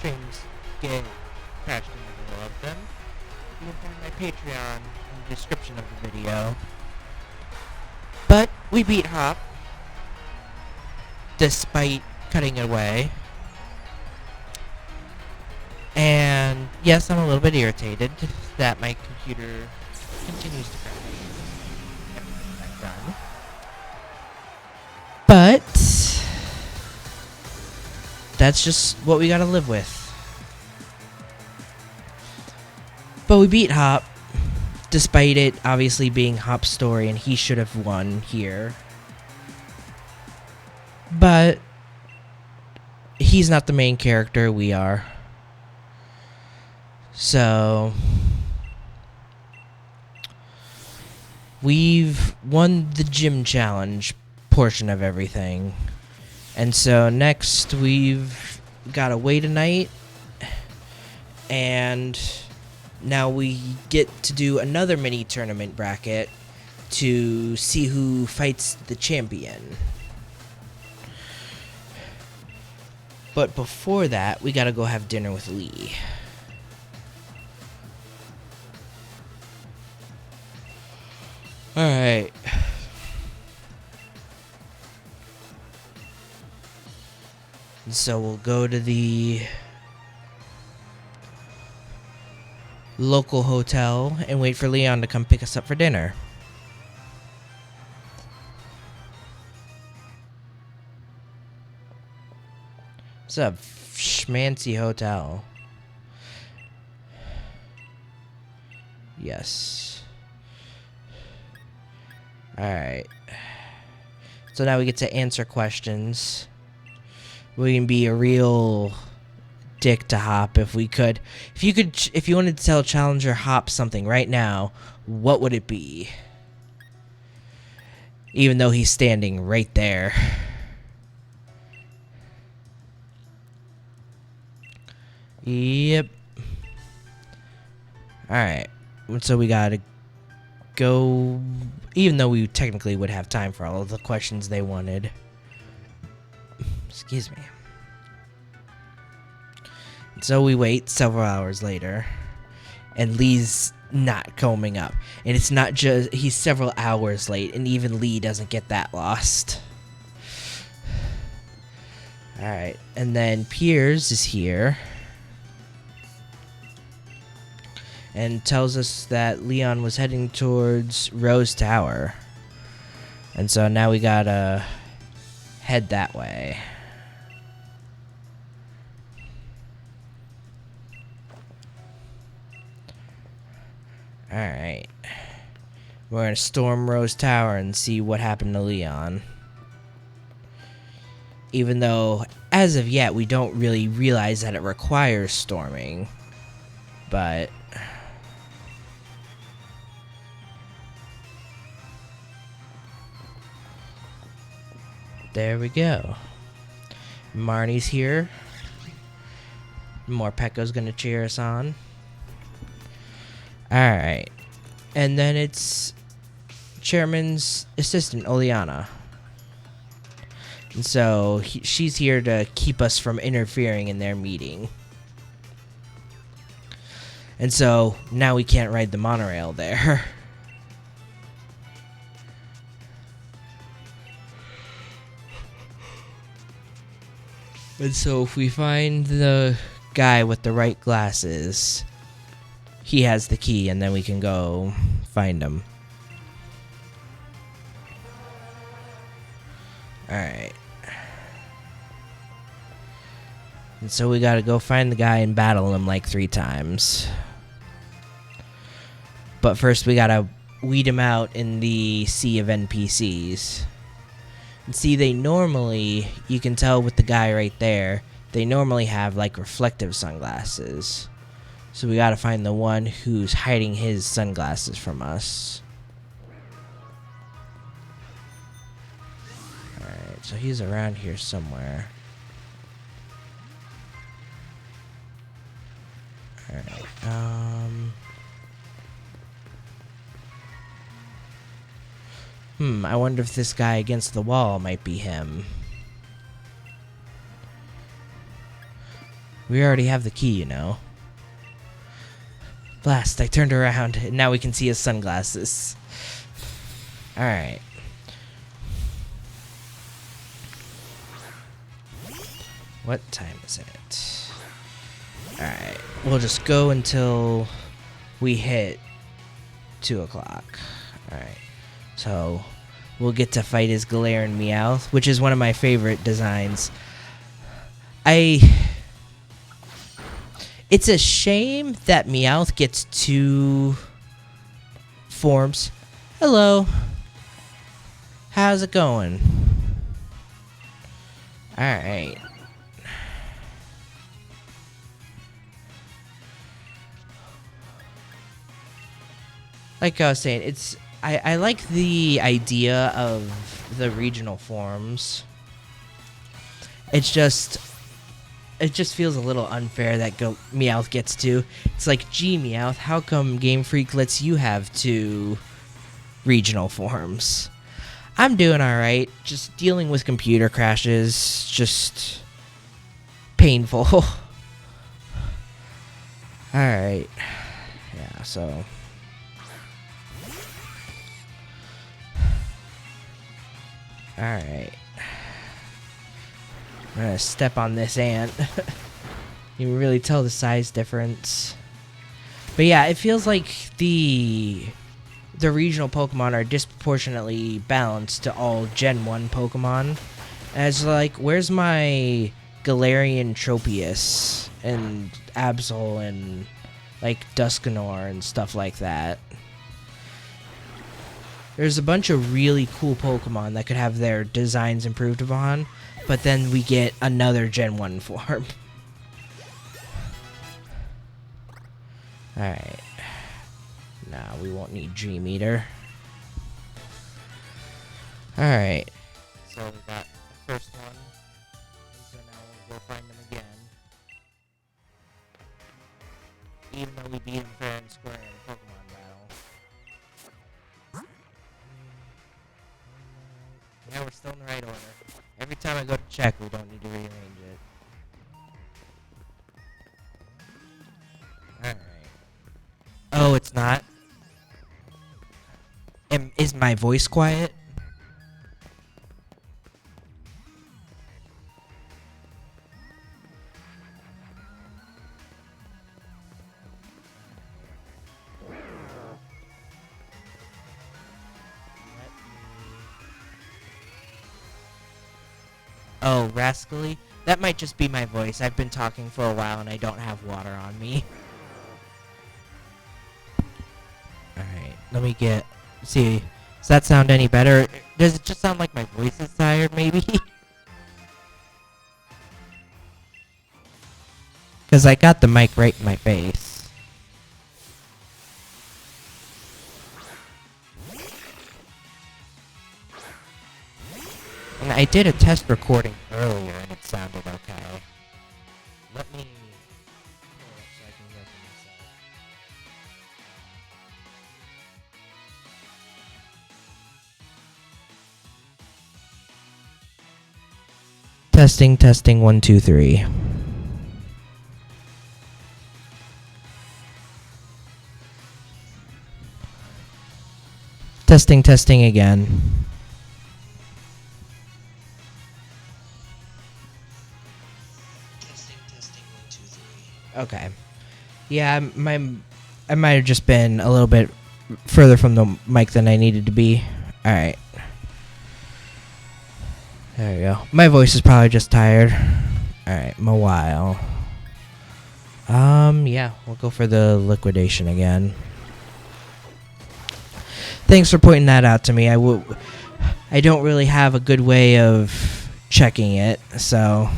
streams get crashed in the middle of them, you can find my Patreon in the description of the video. But we beat Hop, despite cutting it away. And yes, I'm a little bit irritated that my computer continues to crash. Everything I've done. But that's just what we gotta live with. But we beat Hop, despite it obviously being Hop's story and he should have won here. But he's not the main character, we are. So we've won the gym challenge portion of everything. And so next we've got away tonight. And now we get to do another mini tournament bracket to see who fights the champion. But before that, we gotta go have dinner with Lee. Alright. So we'll go to the local hotel and wait for Leon to come pick us up for dinner. It's a schmancy hotel. Yes. Alright. So now we get to answer questions. We can be a real dick to Hop if we could. If you wanted to tell Challenger Hop something right now, what would it be? Even though he's standing right there. Yep. Alright. So we gotta go, even though we technically would have time for all of the questions they wanted. Excuse me. So we wait several hours later, and Lee's not combing up. And it's not just, he's several hours late, and even Lee doesn't get that lost. Alright, and then Piers is here. And tells us that Leon was heading towards Rose Tower. And so now we gotta head that way. Alright. We're gonna storm Rose Tower and see what happened to Leon. Even though, as of yet, we don't really realize that it requires storming. But there we go. Marnie's here. Morpeko's gonna cheer us on. Alright. And then it's Chairman's assistant, Oleana. And so she's here to keep us from interfering in their meeting. And so now we can't ride the monorail there. And so if we find the guy with the right glasses, he has the key, and then we can go find him. Alright. And so we gotta go find the guy and battle him like 3 times. But first we gotta weed him out in the sea of NPCs. And see, they normally, you can tell with the guy right there, they normally have like reflective sunglasses. So we gotta find the one who's hiding his sunglasses from us. Alright, so he's around here somewhere. Alright, I wonder if this guy against the wall might be him. We already have the key, you know. Blast, I turned around, and now we can see his sunglasses. Alright. What time is it? Alright, we'll just go until we hit 2 o'clock. Alright, so we'll get to fight as Galarian Meowth, which is one of my favorite designs. It's a shame that Meowth gets 2 forms. Hello. How's it going? Alright. Like I was saying, I like the idea of the regional forms. It just feels a little unfair that Meowth gets 2. It's like, gee, Meowth, how come Game Freak lets you have 2 regional forms? I'm doing alright. Just dealing with computer crashes. Just painful. Alright. Yeah, so... Alright. I'm gonna step on this ant. You can really tell the size difference. But yeah, it feels like the regional Pokemon are disproportionately balanced to all Gen 1 Pokemon. And it's like, where's my Galarian Tropius and Absol and like Dusknoir and stuff like that? There's a bunch of really cool Pokemon that could have their designs improved upon, but then we get another Gen 1 form. Alright. Nah, we won't need Dream Eater. Alright. So we got the first one. So now we'll go find them again. Even though we beat him fair and square in a Pokemon battle. Yeah, we're still in the right order. Every time I go to check, we don't need to rearrange it. Alright. Oh, it's not? Is my voice quiet? Oh, Rascally? That might just be my voice. I've been talking for a while and I don't have water on me. Alright, let me get... See, does that sound any better? Does it just sound like my voice is tired, maybe? Because I got the mic right in my face. And I did a test recording earlier and it sounded okay. Let me... pull it up so I can hear for myself. Testing, testing, 1, 2, 3. Testing, testing again. Testing, testing, 1, 2, 3. Okay. Yeah, I might have just been a little bit further from the mic than I needed to be. Alright. There we go. My voice is probably just tired. Alright, Mawile. Yeah, we'll go for the liquidation again. Thanks for pointing that out to me. I don't really have a good way of checking it, so...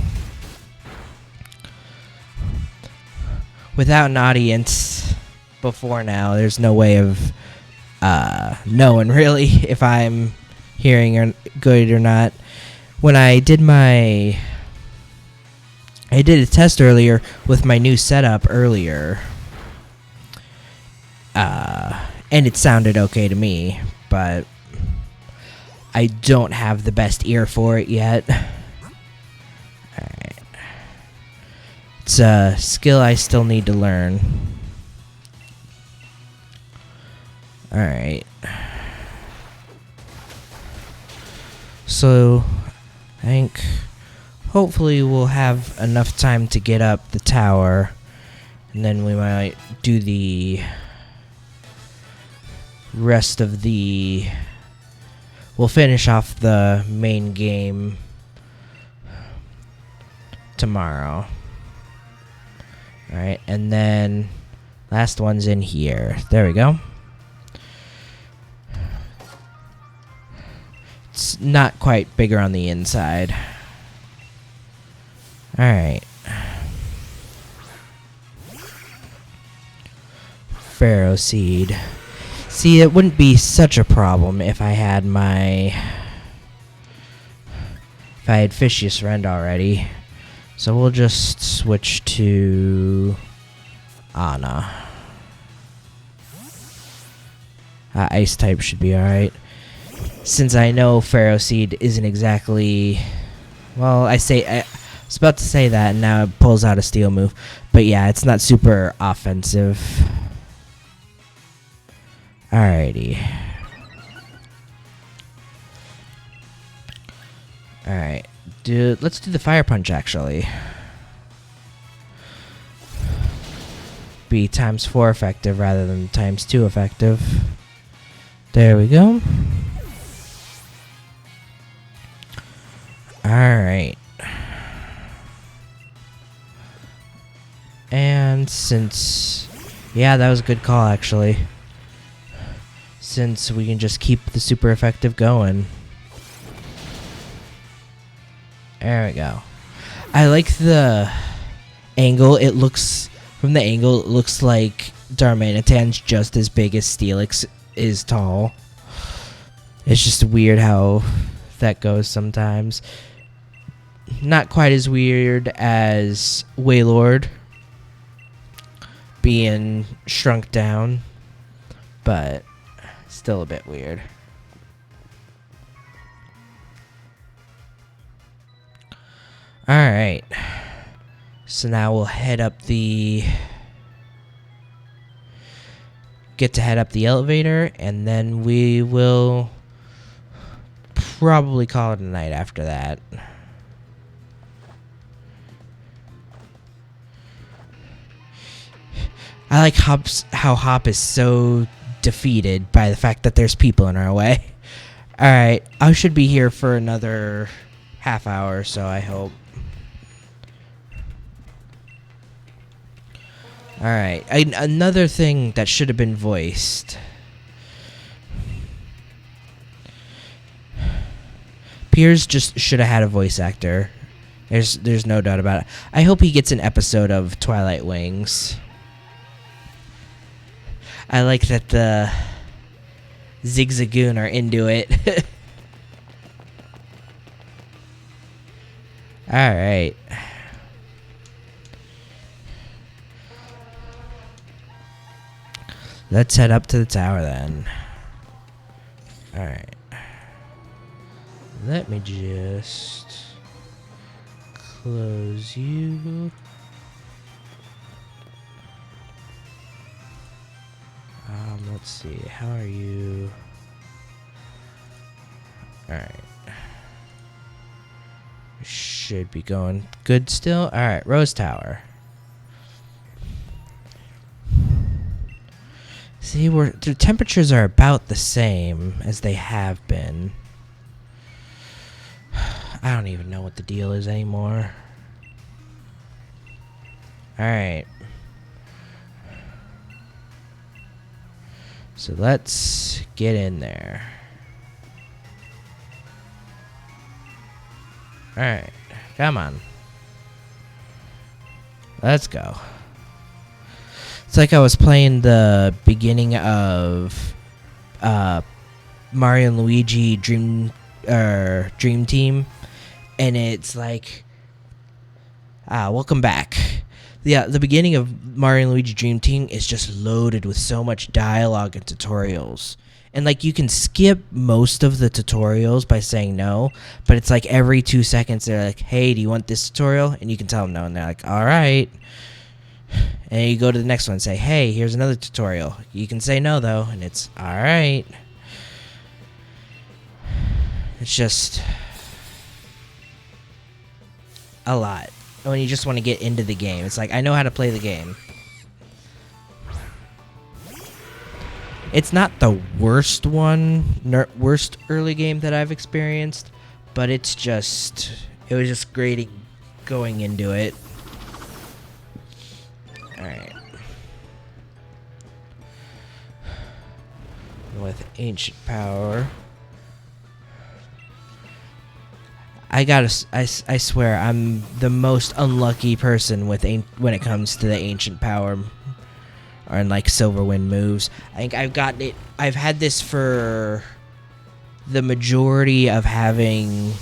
Without an audience before now, there's no way of knowing really if I'm hearing good or not. When I did a test earlier with my new setup earlier, and it sounded okay to me, but I don't have the best ear for it yet. Alright. It's a skill I still need to learn. Alright. So, I think hopefully we'll have enough time to get up the tower. And then we might do the rest of the... We'll finish off the main game tomorrow. Alright, and then last one's in here. There we go. It's not quite bigger on the inside. Alright. Pharaoh Seed. See, it wouldn't be such a problem if I had Fishious Rend already. So we'll just switch to Ana. Ice type should be alright. Since I know Pharaoh Seed isn't exactly... Well, I was about to say that, and now it pulls out a steel move. But yeah, it's not super offensive. Alrighty. Alright. Let's do the Fire Punch, actually. Be ×4 effective rather than ×2 effective. There we go. Alright. And since... Yeah, that was a good call, actually. Since we can just keep the super effective going. There we go. I like the angle. It looks... From the angle, it looks like Darmanitan's just as big as Steelix is tall. It's just weird how that goes sometimes. Not quite as weird as Wailord being shrunk down, but still a bit weird. Alright. So now we'll head up the... Get to head up the elevator, and then we will probably call it a night after that. I like how Hop is so defeated by the fact that there's people in our way. Alright, I should be here for another half hour or so, I hope. Alright, another thing that should have been voiced. Piers just should have had a voice actor. There's no doubt about it. I hope he gets an episode of Twilight Wings. I like that the Zigzagoon are into it. Alright. Let's head up to the tower then. Alright. Let me just close you. Let's see. How are you? Alright. Should be going good still. Alright, Rose Tower. See, the temperatures are about the same as they have been. I don't even know what the deal is anymore. Alright. So let's get in there. Alright. Come on. Let's go. It's like I was playing the beginning of Mario and Luigi Dream Team, and it's like, welcome back. Yeah, the beginning of Mario and Luigi Dream Team is just loaded with so much dialogue and tutorials. And like you can skip most of the tutorials by saying no, but it's like every 2 seconds they're like, "Hey, do you want this tutorial?" And you can tell them no, and they're like, "All right." And you go to the next one and say, "Hey, here's another tutorial." You can say no though, and it's all right. It's just a lot when you just want to get into the game. It's like, I know how to play the game. It's not the worst worst early game that I've experienced, but it was just great going into it. Alright. With Ancient Power. I swear, I'm the most unlucky person when it comes to the Ancient Power or in like Silverwind moves. I think I've gotten it. I've had this for the majority of having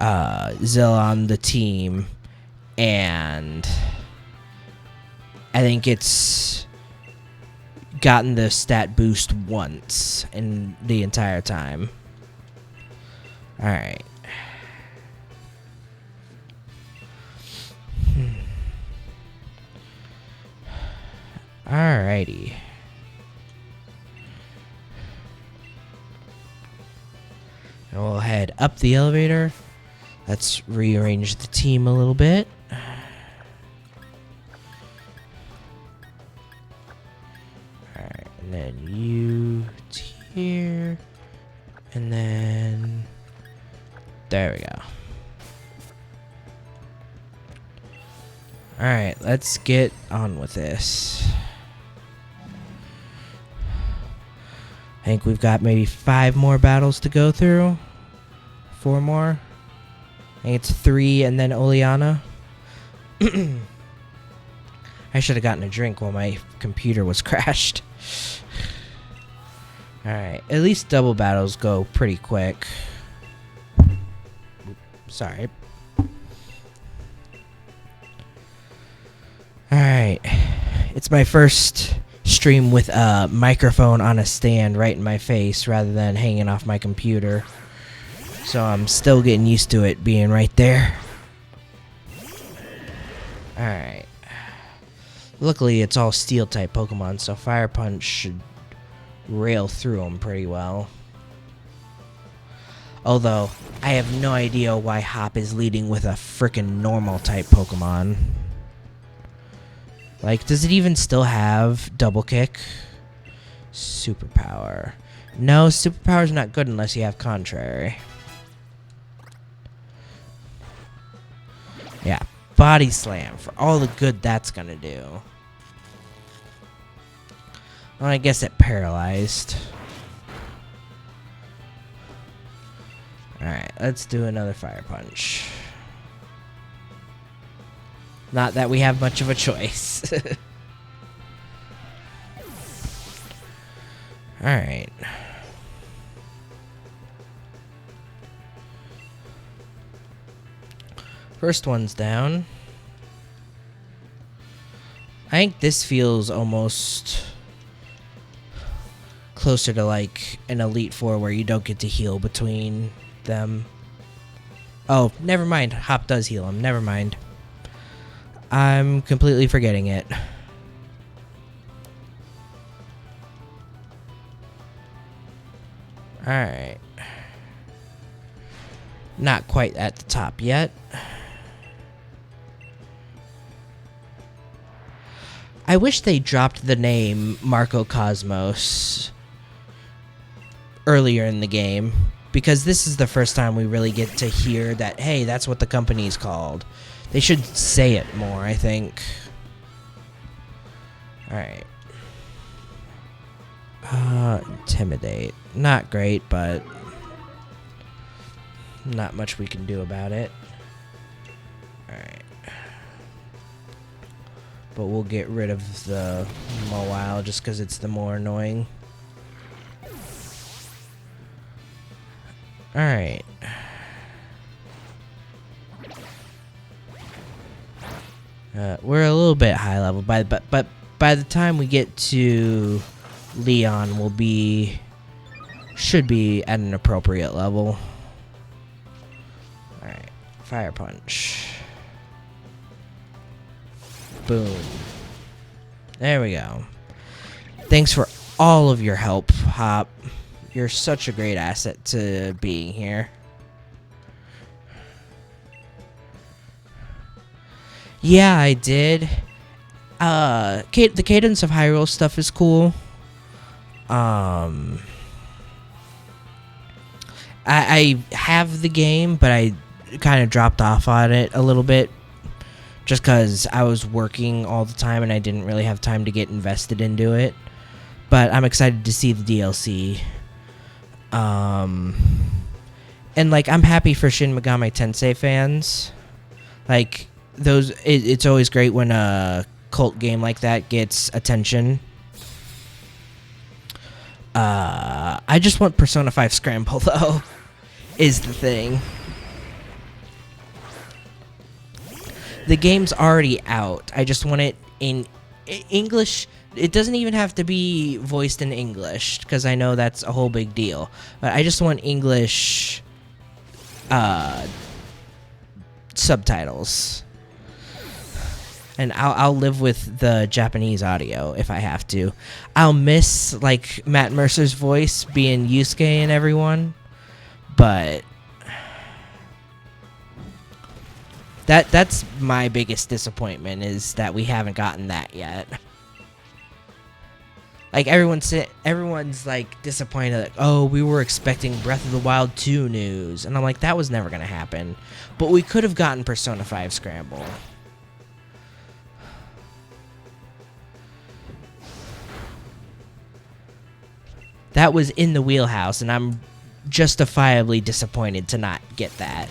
Zilla on the team, and I think it's gotten the stat boost once in the entire time. Alright. Alrighty. And we'll head up the elevator. Let's rearrange the team a little bit. Alright, and then you here. And then there we go. Alright, let's get on with this. I think we've got maybe 5 more battles to go through. 4 more. I think it's 3 and then Oleana. I should have gotten a drink while my computer was crashed. Alright, at least double battles go pretty quick. Sorry. Alright. It's my first stream with a microphone on a stand right in my face rather than hanging off my computer. So I'm still getting used to it being right there. Alright. Luckily it's all steel type Pokemon, so Fire Punch should rail through them pretty well. Although, I have no idea why Hop is leading with a frickin' normal type Pokemon. Like, does it even still have Double Kick? Superpower. No, Superpower's not good unless you have Contrary. Yeah, Body Slam for all the good that's gonna do. Well, I guess it paralyzed. Alright, let's do another Fire Punch. Not that we have much of a choice. Alright. First one's down. I think this feels almost closer to like an Elite Four where you don't get to heal between them. Oh, never mind. Hop does heal him. Never mind. I'm completely forgetting it. Alright. Not quite at the top yet. I wish they dropped the name Marco Cosmos earlier in the game, because this is the first time we really get to hear that, hey, that's what the company's called. They should say it more, I think. Alright. Intimidate. Not great, but not much we can do about it. Alright. But we'll get rid of the Mawile just because it's the more annoying. Alright. We're a little bit high level, but by the time we get to Leon, should be at an appropriate level. All right, fire punch. Boom. There we go. Thanks for all of your help, Hop. You're such a great asset to being here. Yeah, I did. The Cadence of Hyrule stuff is cool. I have the game, but I kind of dropped off on it a little bit. Just because I was working all the time and I didn't really have time to get invested into it. But I'm excited to see the DLC. And, like, I'm happy for Shin Megami Tensei fans. Like, it's always great when a cult game like that gets attention. I just want Persona 5 Scramble, though, is the thing. The game's already out. I just want it in English. It doesn't even have to be voiced in English, because I know that's a whole big deal. But I just want English subtitles. And I'll live with the Japanese audio if I have to. I'll miss, like, Matt Mercer's voice being Yusuke and everyone. But that's my biggest disappointment, is that we haven't gotten that yet. Like, everyone's like disappointed, like, oh, we were expecting Breath of the Wild 2 news. And I'm like, that was never going to happen. But we could have gotten Persona 5 Scramble. That was in the wheelhouse, and I'm justifiably disappointed to not get that.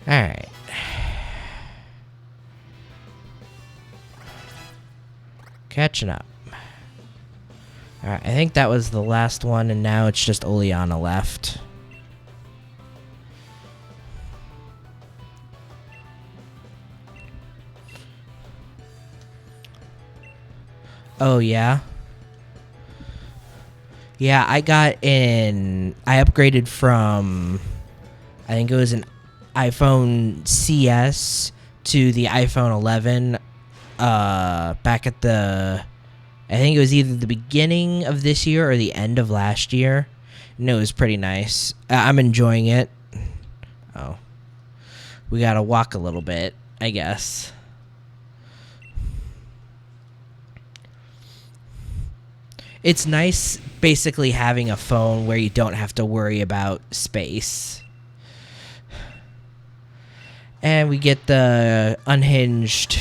Alright. Catching up. Alright, I think that was the last one, and now it's just Oleana left. Oh, yeah? Yeah, I upgraded from, I think it was an iPhone CS to the iPhone 11 back at I think it was either the beginning of this year or the end of last year. And it was pretty nice. I'm enjoying it. Oh. We gotta walk a little bit, I guess. It's nice basically having a phone where you don't have to worry about space. And we get the unhinged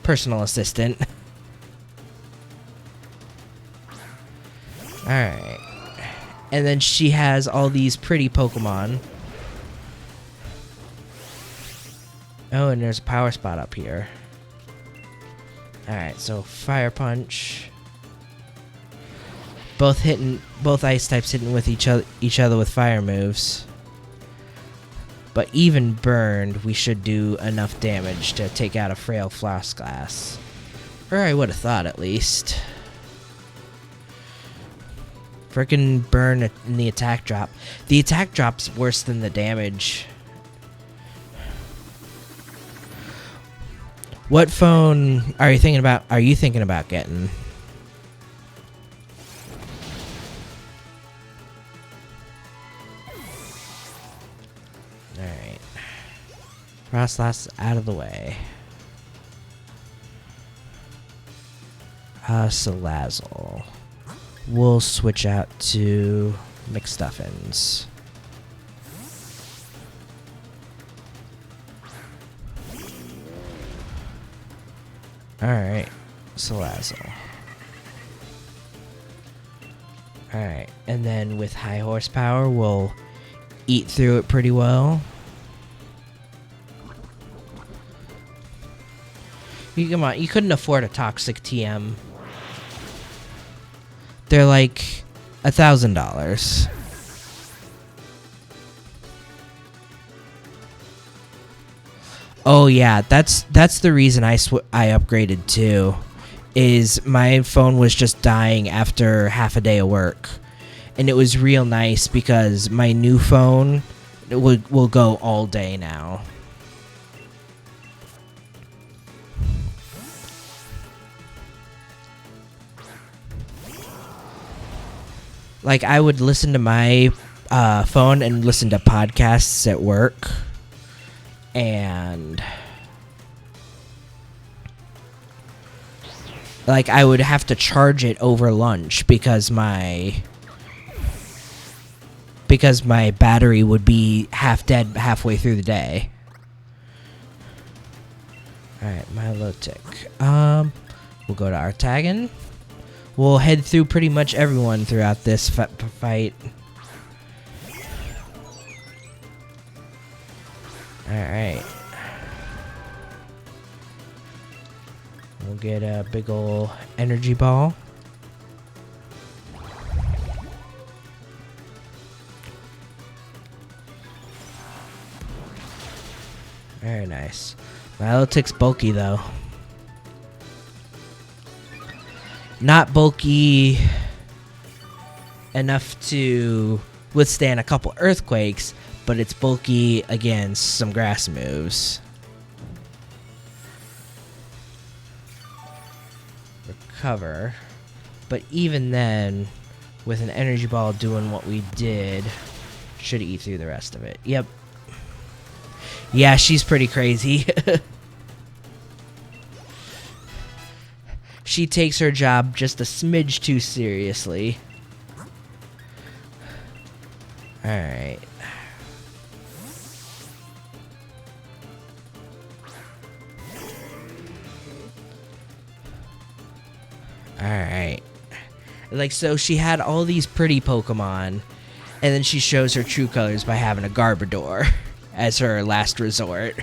personal assistant. Alright. And then she has all these pretty Pokemon. Oh, and there's a power spot up here. Alright, so Fire Punch. Both ice types hitting with each other with fire moves. But even burned, we should do enough damage to take out a frail Frostlass. Or I would have thought, at least. Frickin' burn in the attack drop. The attack drop's worse than the damage. What phone are you thinking about getting? Alright. Frostlass out of the way. Salazzle. We'll switch out to McStuffins. Alright. Salazzle. Alright. And then with high horsepower, we'll eat through it pretty well. Come on, you couldn't afford a toxic TM. They're like $1,000. Oh yeah, that's the reason I upgraded too. Is my phone was just dying after half a day of work, and it was real nice because my new phone will go all day now. Like I would listen to my phone and listen to podcasts at work, and like I would have to charge it over lunch because my battery would be half dead halfway through the day. Alright, Milotic. We'll go to Artagan. We'll head through pretty much everyone throughout this fight. Alright. We'll get a big ol' energy ball. Very nice. Milotic's bulky though. Not bulky enough to withstand a couple earthquakes, but it's bulky against some grass moves. Recover. But even then, with an energy ball doing what we did, should eat through the rest of it. Yep. Yeah, she's pretty crazy. She takes her job just a smidge too seriously. Alright. Alright. Like, so she had all these pretty Pokemon, and then she shows her true colors by having a Garbodor as her last resort.